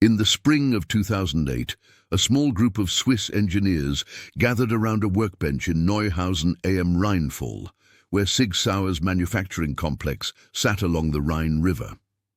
In the spring of 2008, a small group of Swiss engineers gathered around a workbench in Neuhausen am Rheinfall, where SIG Sauer's manufacturing complex sat along the Rhine River.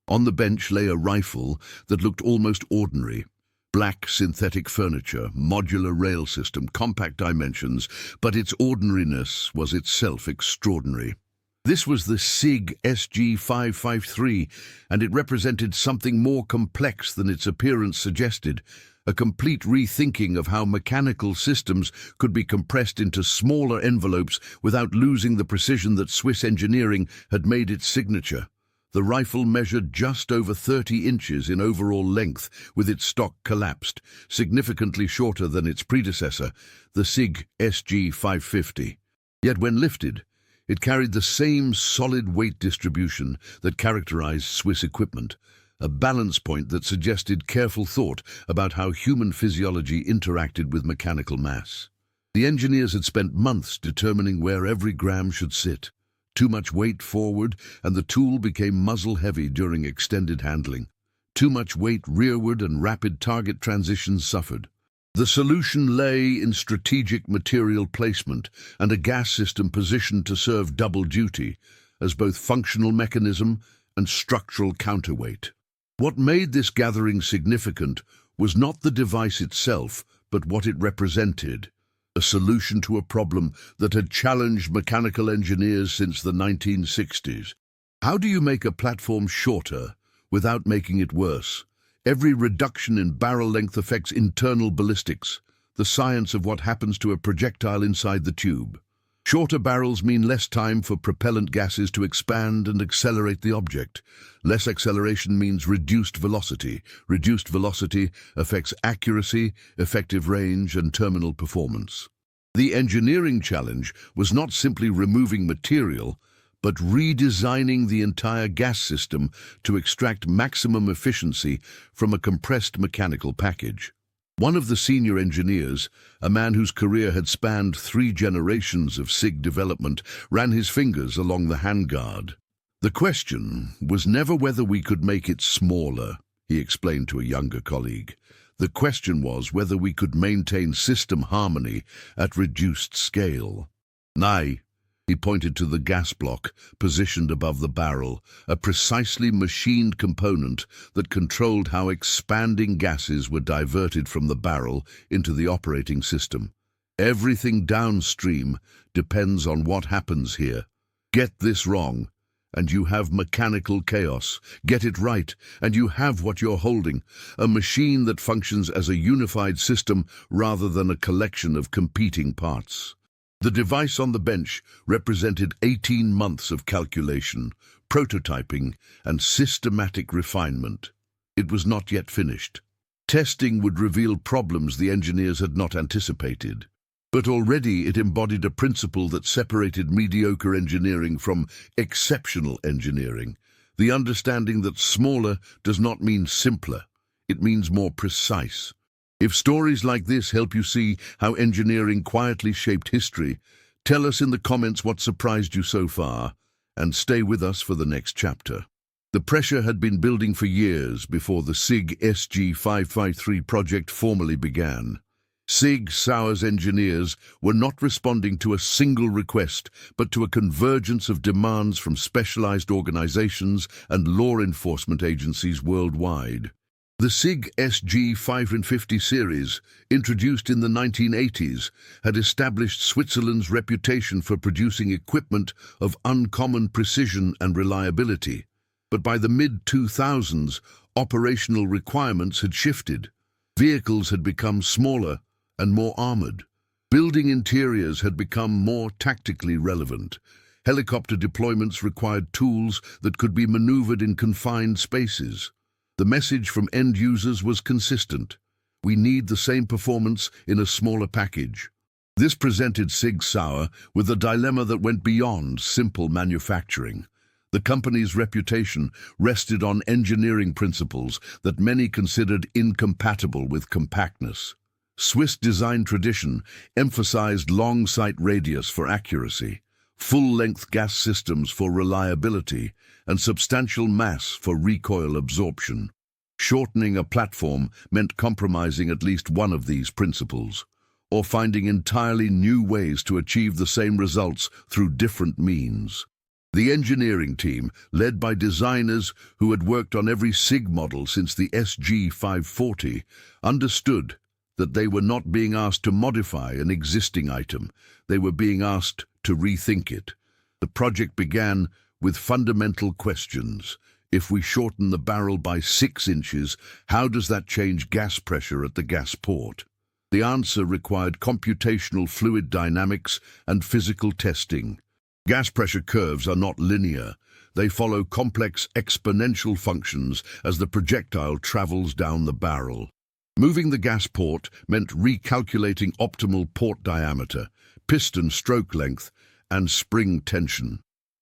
On the bench lay a rifle that looked almost ordinary. Black synthetic furniture, modular rail system, compact dimensions, but its ordinariness was itself extraordinary. This was the SIG SG553, and it represented something more complex than its appearance suggested, a complete rethinking of how mechanical systems could be compressed into smaller envelopes without losing the precision that Swiss engineering had made its signature. The rifle measured just over 30 inches in overall length, with its stock collapsed, significantly shorter than its predecessor, the SIG SG550. Yet when lifted, it carried the same solid weight distribution that characterized Swiss equipment, a balance point that suggested careful thought about how human physiology interacted with mechanical mass. The engineers had spent months determining where every gram should sit. Too much weight forward, and the tool became muzzle-heavy during extended handling. Too much weight rearward, and rapid target transitions suffered. The solution lay in strategic material placement and a gas system positioned to serve double duty as both functional mechanism and structural counterweight. What made this gathering significant was not the device itself, but what it represented. A solution to a problem that had challenged mechanical engineers since the 1960s. How do you make a platform shorter without making it worse? Every reduction in barrel length affects internal ballistics, the science of what happens to a projectile inside the tube. Shorter barrels mean less time for propellant gases to expand and accelerate the object. Less acceleration means reduced velocity. Reduced velocity affects accuracy, effective range, and terminal performance. The engineering challenge was not simply removing material, but redesigning the entire gas system to extract maximum efficiency from a compressed mechanical package. One of the senior engineers, a man whose career had spanned 3 generations of SIG development, ran his fingers along the handguard. The question was never whether we could make it smaller, he explained to a younger colleague. The question was whether we could maintain system harmony at reduced scale. Nay, he pointed to the gas block positioned above the barrel, a precisely machined component that controlled how expanding gases were diverted from the barrel into the operating system. Everything downstream depends on what happens here. Get this wrong, and you have mechanical chaos. Get it right, and you have what you're holding, a machine that functions as a unified system rather than a collection of competing parts. The device on the bench represented 18 months of calculation, prototyping, and systematic refinement. It was not yet finished. Testing would reveal problems the engineers had not anticipated. But already it embodied a principle that separated mediocre engineering from exceptional engineering, the understanding that smaller does not mean simpler, it means more precise. If stories like this help you see how engineering quietly shaped history, tell us in the comments what surprised you so far, and stay with us for the next chapter. The pressure had been building for years before the SIG SG553 project formally began. SIG Sauer's engineers were not responding to a single request, but to a convergence of demands from specialized organizations and law enforcement agencies worldwide. The SIG SG550 series, introduced in the 1980s, had established Switzerland's reputation for producing equipment of uncommon precision and reliability. But by the mid-2000s, operational requirements had shifted. Vehicles had become smaller and more armored. Building interiors had become more tactically relevant. Helicopter deployments required tools that could be maneuvered in confined spaces. The message from end users was consistent. We need the same performance in a smaller package. This presented SIG Sauer with a dilemma that went beyond simple manufacturing. The company's reputation rested on engineering principles that many considered incompatible with compactness. Swiss design tradition emphasized long sight radius for accuracy, full-length gas systems for reliability, and substantial mass for recoil absorption. Shortening a platform meant compromising at least one of these principles, or finding entirely new ways to achieve the same results through different means. The engineering team, led by designers who had worked on every SIG model since the SG 540, understood that they were not being asked to modify an existing item, they were being asked to rethink it. The project began with fundamental questions. If we shorten the barrel by 6 inches, how does that change gas pressure at the gas port? The answer required computational fluid dynamics and physical testing. Gas pressure curves are not linear. They follow complex exponential functions as the projectile travels down the barrel. Moving the gas port meant recalculating optimal port diameter, piston stroke length, and spring tension.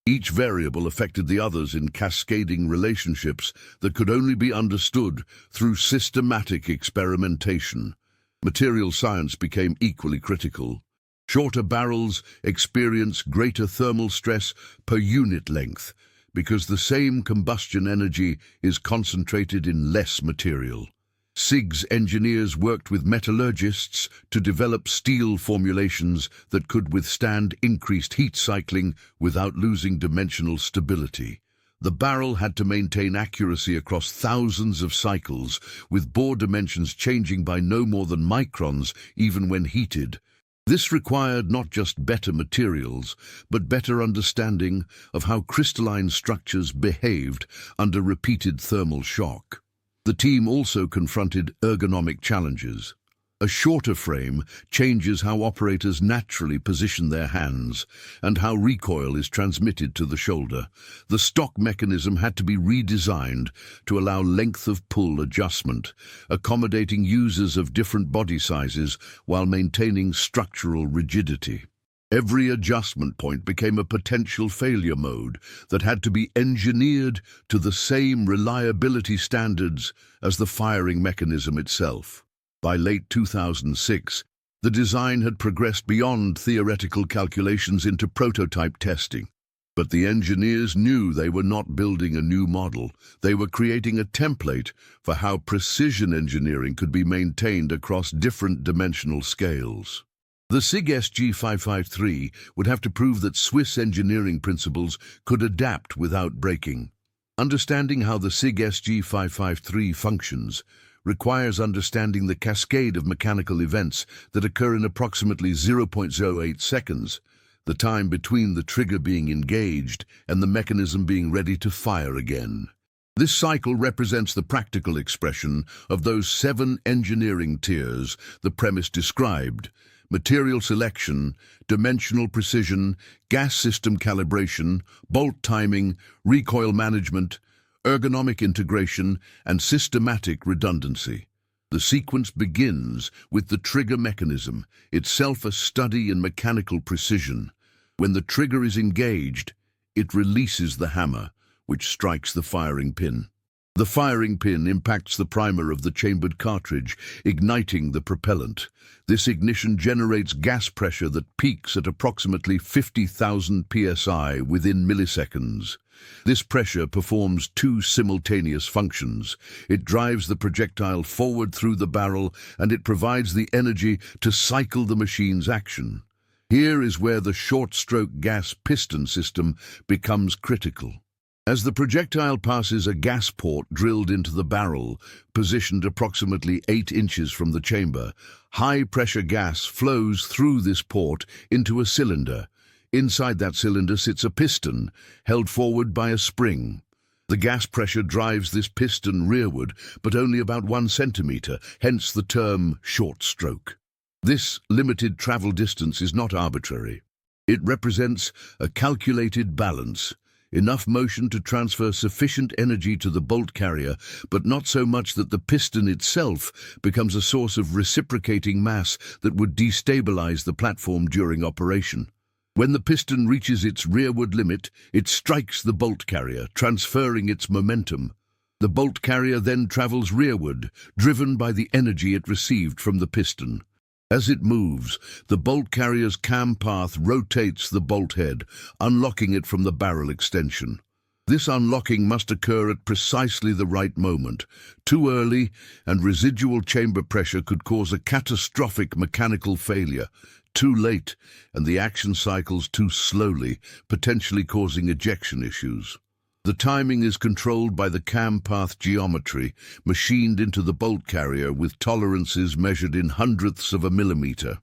Each variable affected the others in cascading relationships that could only be understood through systematic experimentation. Material science became equally critical. Shorter barrels experience greater thermal stress per unit length because the same combustion energy is concentrated in less material. SIG's engineers worked with metallurgists to develop steel formulations that could withstand increased heat cycling without losing dimensional stability. The barrel had to maintain accuracy across thousands of cycles, with bore dimensions changing by no more than microns even when heated. This required not just better materials, but better understanding of how crystalline structures behaved under repeated thermal shock. The team also confronted ergonomic challenges. A shorter frame changes how operators naturally position their hands and how recoil is transmitted to the shoulder. The stock mechanism had to be redesigned to allow length of pull adjustment, accommodating users of different body sizes while maintaining structural rigidity. Every adjustment point became a potential failure mode that had to be engineered to the same reliability standards as the firing mechanism itself. By late 2006, the design had progressed beyond theoretical calculations into prototype testing. But the engineers knew they were not building a new model. They were creating a template for how precision engineering could be maintained across different dimensional scales. The SIG SG 553 would have to prove that Swiss engineering principles could adapt without breaking. Understanding how the SIG SG 553 functions requires understanding the cascade of mechanical events that occur in approximately 0.08 seconds, the time between the trigger being engaged and the mechanism being ready to fire again. This cycle represents the practical expression of those 7 engineering tiers the premise described: material selection, dimensional precision, gas system calibration, bolt timing, recoil management, ergonomic integration, and systematic redundancy. The sequence begins with the trigger mechanism, itself a study in mechanical precision. When the trigger is engaged, it releases the hammer, which strikes the firing pin. The firing pin impacts the primer of the chambered cartridge, igniting the propellant. This ignition generates gas pressure that peaks at approximately 50,000 psi within milliseconds. This pressure performs 2 simultaneous functions. It drives the projectile forward through the barrel, and it provides the energy to cycle the machine's action. Here is where the short-stroke gas piston system becomes critical. As the projectile passes a gas port drilled into the barrel, positioned approximately 8 inches from the chamber, high-pressure gas flows through this port into a cylinder. Inside that cylinder sits a piston, held forward by a spring. The gas pressure drives this piston rearward, but only about 1 centimeter, hence the term short stroke. This limited travel distance is not arbitrary. It represents a calculated balance. Enough motion to transfer sufficient energy to the bolt carrier, but not so much that the piston itself becomes a source of reciprocating mass that would destabilize the platform during operation. When the piston reaches its rearward limit, it strikes the bolt carrier, transferring its momentum. The bolt carrier then travels rearward, driven by the energy it received from the piston. As it moves, the bolt carrier's cam path rotates the bolt head, unlocking it from the barrel extension. This unlocking must occur at precisely the right moment. Too early, and residual chamber pressure could cause a catastrophic mechanical failure. Too late, and the action cycles too slowly, potentially causing ejection issues. The timing is controlled by the cam path geometry, machined into the bolt carrier with tolerances measured in hundredths of a millimeter.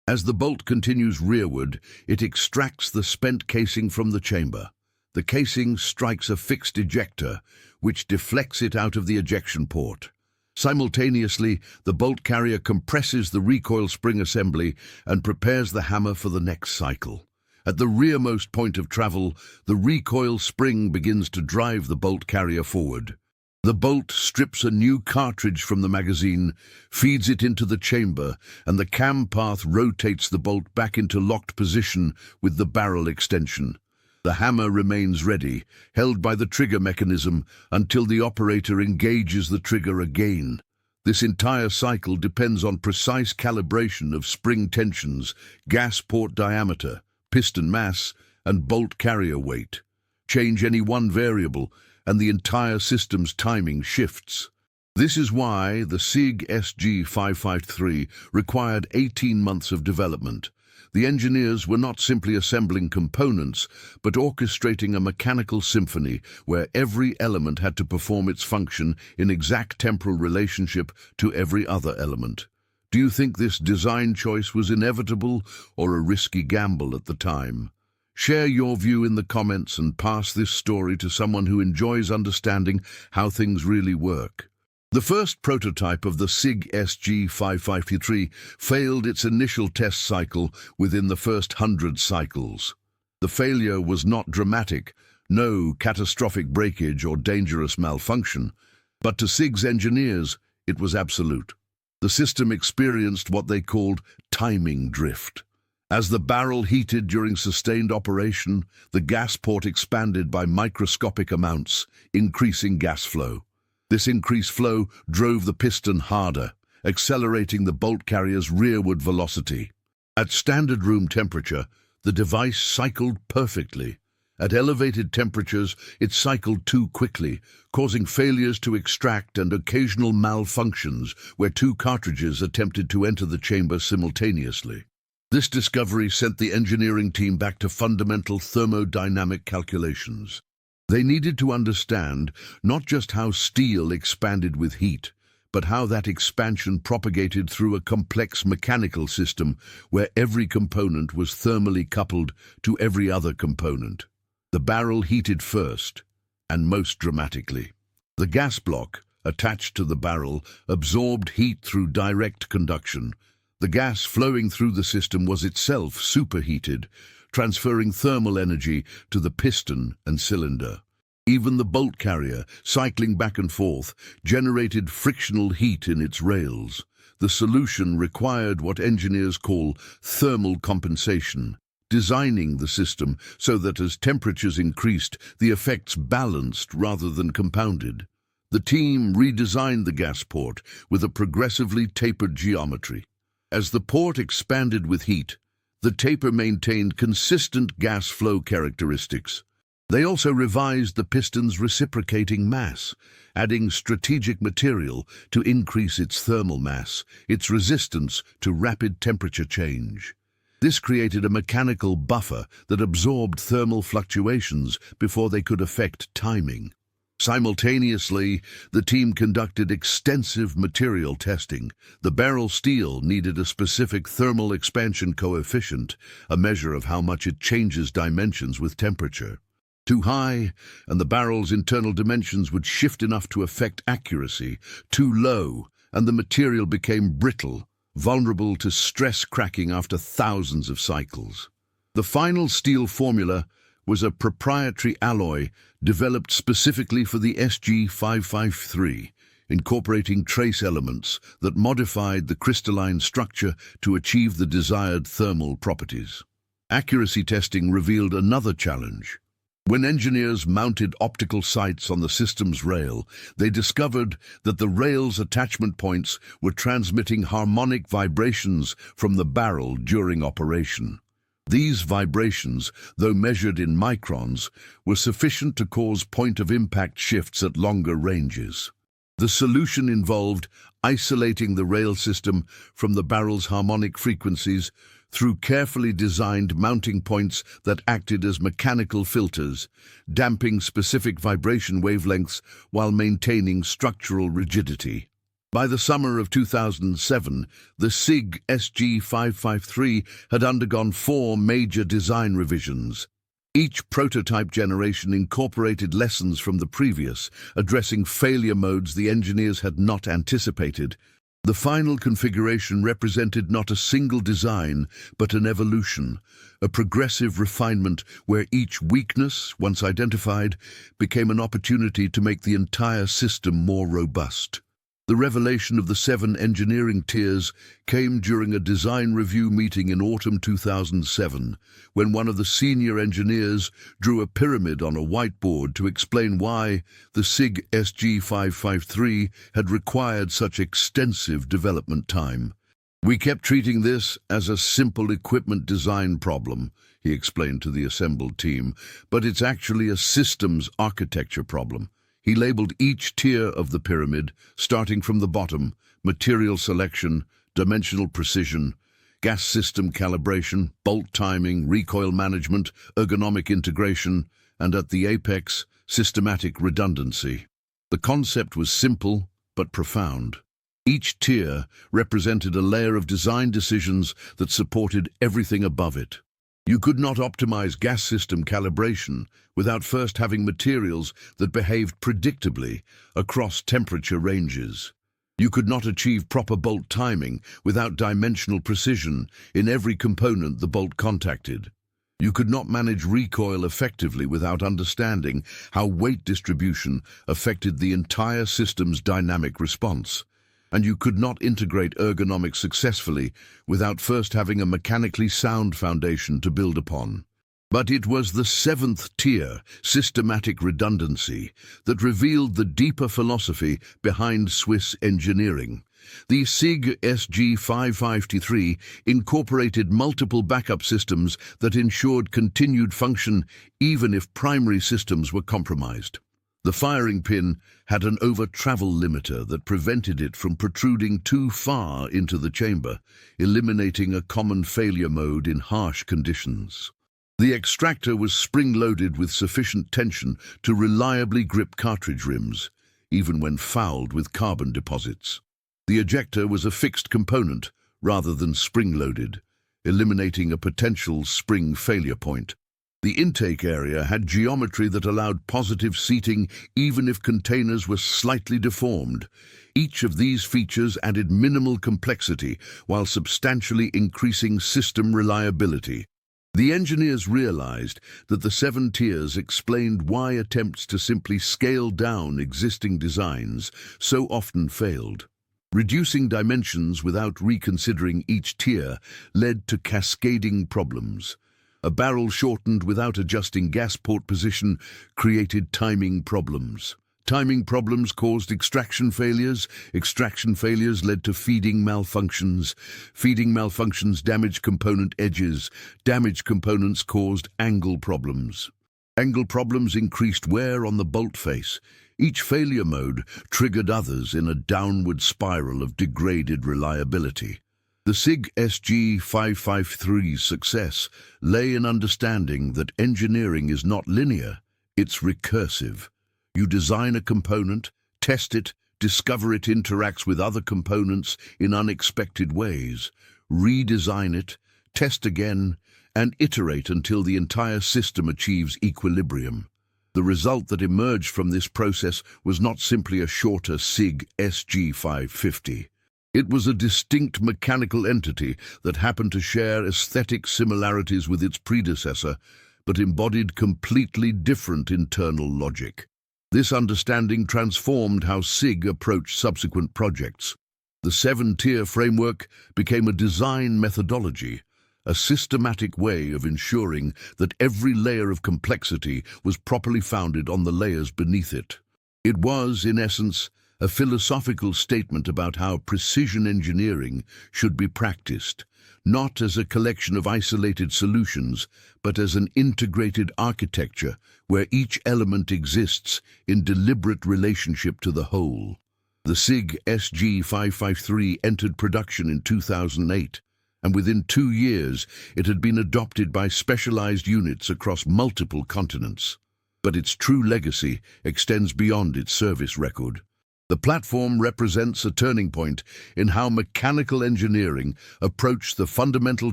As the bolt continues rearward, it extracts the spent casing from the chamber. The casing strikes a fixed ejector, which deflects it out of the ejection port. Simultaneously, the bolt carrier compresses the recoil spring assembly and prepares the hammer for the next cycle. At the rearmost point of travel, the recoil spring begins to drive the bolt carrier forward. The bolt strips a new cartridge from the magazine, feeds it into the chamber, and the cam path rotates the bolt back into locked position with the barrel extension. The hammer remains ready, held by the trigger mechanism until the operator engages the trigger again. This entire cycle depends on precise calibration of spring tensions, gas port diameter, piston mass, and bolt carrier weight. Change any one variable, and the entire system's timing shifts. This is why the SIG SG553 required 18 months of development. The engineers were not simply assembling components, but orchestrating a mechanical symphony where every element had to perform its function in exact temporal relationship to every other element. Do you think this design choice was inevitable or a risky gamble at the time? Share your view in the comments and pass this story to someone who enjoys understanding how things really work. The first prototype of the SIG SG553 failed its initial test cycle within the first 100 cycles. The failure was not dramatic, no catastrophic breakage or dangerous malfunction, but to SIG's engineers, it was absolute. The system experienced what they called timing drift. As the barrel heated during sustained operation, the gas port expanded by microscopic amounts, increasing gas flow. This increased flow drove the piston harder, accelerating the bolt carrier's rearward velocity. At standard room temperature, the device cycled perfectly. At elevated temperatures, it cycled too quickly, causing failures to extract and occasional malfunctions where two cartridges attempted to enter the chamber simultaneously. This discovery sent the engineering team back to fundamental thermodynamic calculations. They needed to understand not just how steel expanded with heat, but how that expansion propagated through a complex mechanical system where every component was thermally coupled to every other component. The barrel heated first, and most dramatically. The gas block, attached to the barrel, absorbed heat through direct conduction. The gas flowing through the system was itself superheated, transferring thermal energy to the piston and cylinder. Even the bolt carrier, cycling back and forth, generated frictional heat in its rails. The solution required what engineers call thermal compensation, designing the system so that as temperatures increased, the effects balanced rather than compounded. The team redesigned the gas port with a progressively tapered geometry. As the port expanded with heat, the taper maintained consistent gas flow characteristics. They also revised the piston's reciprocating mass, adding strategic material to increase its thermal mass, its resistance to rapid temperature change. This created a mechanical buffer that absorbed thermal fluctuations before they could affect timing. Simultaneously, the team conducted extensive material testing. The barrel steel needed a specific thermal expansion coefficient, a measure of how much it changes dimensions with temperature. Too high, and the barrel's internal dimensions would shift enough to affect accuracy. Too low, and the material became brittle, vulnerable to stress cracking after thousands of cycles. The final steel formula was a proprietary alloy developed specifically for the SG553, incorporating trace elements that modified the crystalline structure to achieve the desired thermal properties. Accuracy testing revealed another challenge. When engineers mounted optical sights on the system's rail, they discovered that the rail's attachment points were transmitting harmonic vibrations from the barrel during operation. These vibrations, though measured in microns, were sufficient to cause point-of-impact shifts at longer ranges. The solution involved isolating the rail system from the barrel's harmonic frequencies through carefully designed mounting points that acted as mechanical filters, damping specific vibration wavelengths while maintaining structural rigidity. By the summer of 2007, the SIG SG553 had undergone 4 major design revisions. Each prototype generation incorporated lessons from the previous, addressing failure modes the engineers had not anticipated. The final configuration represented not a single design, but an evolution, a progressive refinement where each weakness, once identified, became an opportunity to make the entire system more robust. The revelation of the 7 engineering tiers came during a design review meeting in autumn 2007, when one of the senior engineers drew a pyramid on a whiteboard to explain why the SIG SG553 had required such extensive development time. "We kept treating this as a simple equipment design problem," he explained to the assembled team, "but it's actually a systems architecture problem." He labeled each tier of the pyramid, starting from the bottom: material selection, dimensional precision, gas system calibration, bolt timing, recoil management, ergonomic integration, and at the apex, systematic redundancy. The concept was simple but profound. Each tier represented a layer of design decisions that supported everything above it. You could not optimize gas system calibration without first having materials that behaved predictably across temperature ranges. You could not achieve proper bolt timing without dimensional precision in every component the bolt contacted. You could not manage recoil effectively without understanding how weight distribution affected the entire system's dynamic response. And you could not integrate ergonomics successfully without first having a mechanically sound foundation to build upon. But it was the 7th tier, systematic redundancy, that revealed the deeper philosophy behind Swiss engineering. The SIG SG553 incorporated multiple backup systems that ensured continued function even if primary systems were compromised. The firing pin had an over-travel limiter that prevented it from protruding too far into the chamber, eliminating a common failure mode in harsh conditions. The extractor was spring-loaded with sufficient tension to reliably grip cartridge rims, even when fouled with carbon deposits. The ejector was a fixed component rather than spring-loaded, eliminating a potential spring failure point. The intake area had geometry that allowed positive seating even if containers were slightly deformed. Each of these features added minimal complexity while substantially increasing system reliability. The engineers realized that the 7 tiers explained why attempts to simply scale down existing designs so often failed. Reducing dimensions without reconsidering each tier led to cascading problems. A barrel shortened without adjusting gas port position created timing problems. Timing problems caused extraction failures. Extraction failures led to feeding malfunctions. Feeding malfunctions damaged component edges. Damaged components caused angle problems. Angle problems increased wear on the bolt face. Each failure mode triggered others in a downward spiral of degraded reliability. The SIG SG553's success lay in understanding that engineering is not linear, it's recursive. You design a component, test it, discover it interacts with other components in unexpected ways, redesign it, test again, and iterate until the entire system achieves equilibrium. The result that emerged from this process was not simply a shorter SIG SG550. It was a distinct mechanical entity that happened to share aesthetic similarities with its predecessor, but embodied completely different internal logic. This understanding transformed how SIG approached subsequent projects. The 7-tier framework became a design methodology, a systematic way of ensuring that every layer of complexity was properly founded on the layers beneath it. It was, in essence, a philosophical statement about how precision engineering should be practiced, not as a collection of isolated solutions, but as an integrated architecture where each element exists in deliberate relationship to the whole. The SIG SG553 entered production in 2008, and within 2 years it had been adopted by specialized units across multiple continents. But its true legacy extends beyond its service record. The platform represents a turning point in how mechanical engineering approached the fundamental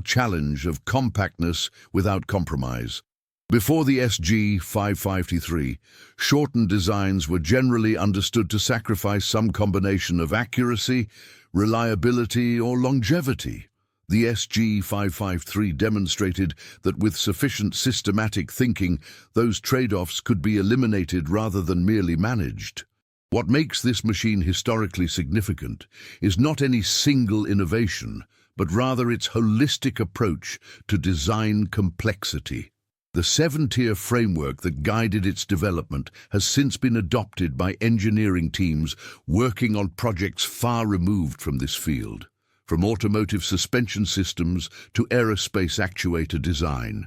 challenge of compactness without compromise. Before the SG553, shortened designs were generally understood to sacrifice some combination of accuracy, reliability, or longevity. The SG553 demonstrated that with sufficient systematic thinking, those trade-offs could be eliminated rather than merely managed. What makes this machine historically significant is not any single innovation, but rather its holistic approach to design complexity. The 7-tier framework that guided its development has since been adopted by engineering teams working on projects far removed from this field, from automotive suspension systems to aerospace actuator design.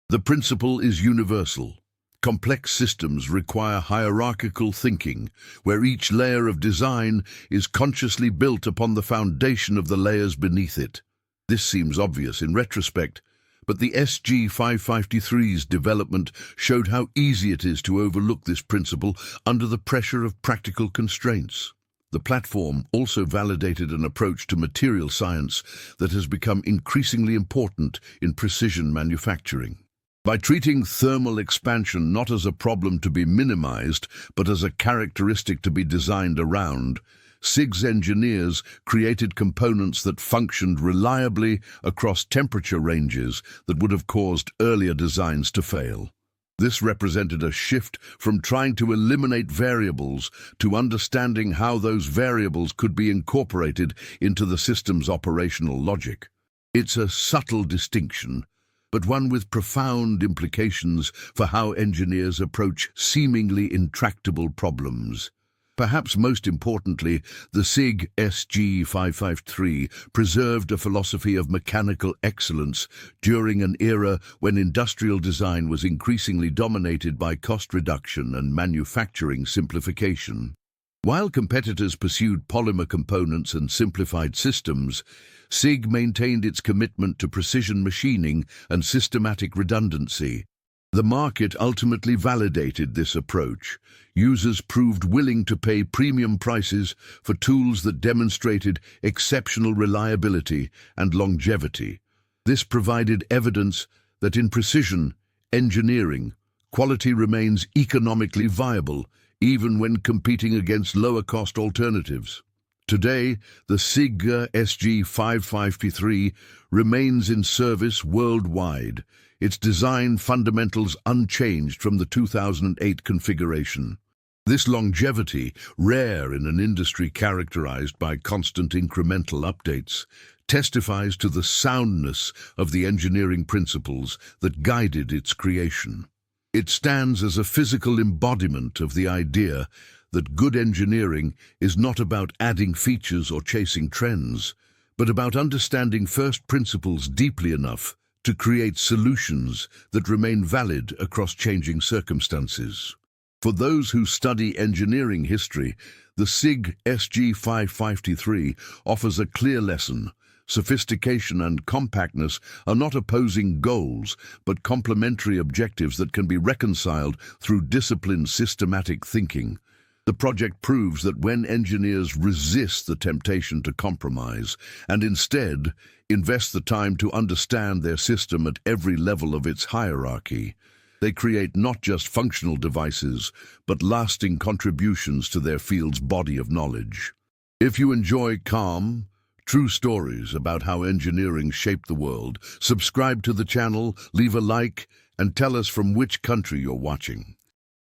The principle is universal. Complex systems require hierarchical thinking, where each layer of design is consciously built upon the foundation of the layers beneath it. This seems obvious in retrospect, but the SG553's development showed how easy it is to overlook this principle under the pressure of practical constraints. The platform also validated an approach to material science that has become increasingly important in precision manufacturing. By treating thermal expansion not as a problem to be minimized, but as a characteristic to be designed around, SIG's engineers created components that functioned reliably across temperature ranges that would have caused earlier designs to fail. This represented a shift from trying to eliminate variables to understanding how those variables could be incorporated into the system's operational logic. It's a subtle distinction, but one with profound implications for how engineers approach seemingly intractable problems. Perhaps most importantly, the SIG SG553 preserved a philosophy of mechanical excellence during an era when industrial design was increasingly dominated by cost reduction and manufacturing simplification. While competitors pursued polymer components and simplified systems, SIG maintained its commitment to precision machining and systematic redundancy. The market ultimately validated this approach. Users proved willing to pay premium prices for tools that demonstrated exceptional reliability and longevity. This provided evidence that in precision engineering, quality remains economically viable even when competing against lower-cost alternatives. Today, the SIG SG553 remains in service worldwide, its design fundamentals unchanged from the 2008 configuration. This longevity, rare in an industry characterized by constant incremental updates, testifies to the soundness of the engineering principles that guided its creation. It stands as a physical embodiment of the idea that good engineering is not about adding features or chasing trends, but about understanding first principles deeply enough to create solutions that remain valid across changing circumstances. For those who study engineering history, the SIG SG553 offers a clear lesson. Sophistication and compactness are not opposing goals, but complementary objectives that can be reconciled through disciplined, systematic thinking. The project proves that when engineers resist the temptation to compromise and instead invest the time to understand their system at every level of its hierarchy, they create not just functional devices, but lasting contributions to their field's body of knowledge. If you enjoy calm, true stories about how engineering shaped the world, subscribe to the channel, leave a like, and tell us from which country you're watching.